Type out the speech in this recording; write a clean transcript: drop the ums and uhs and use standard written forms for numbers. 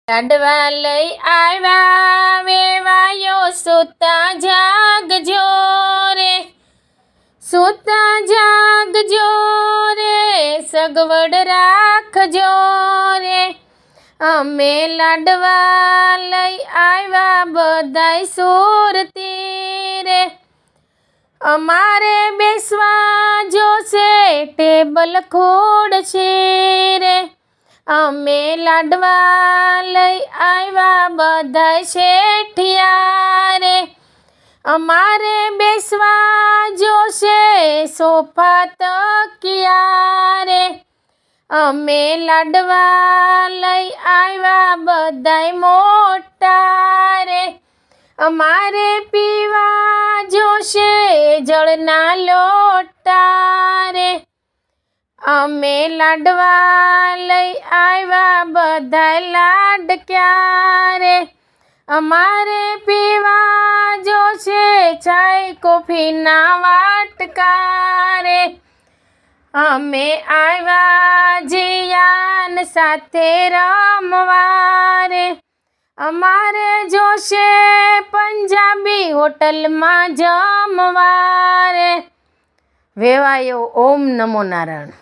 લાડવા લઈ આવ્યા વેવાયો સૂતા જાગજો રે, સૂતા જાગજો રે, સગવડ રાખજો રે. અમે લાડવા લઈ આવ્યા બધાય સુરતી રે, અમારે બેસવા જોશે ટેબલ ખુરશી રે. અમે લાડવા લઈ આવ્યા બધાય શેઠિયા રે, અમારે બેસવા જોશે સોફા તકિયા રે. અમે લાડવા લઈ આવ્યા બધાય મોટા રે, અમારે પીવા જોશે જળના લોટા રે. અમે લાડવા લઈ આવ્યા બધાય લાડક્યા રે, અમારે પીવા જોશે ચાય કોફીના વાટકા રે. અમે આવ્યા જીયાન સાથે રમવા રે, અમારે જોશે પંજાબી હોટલમાં જમવા રે. વેવાયો ઓમ નમો નારાયણ.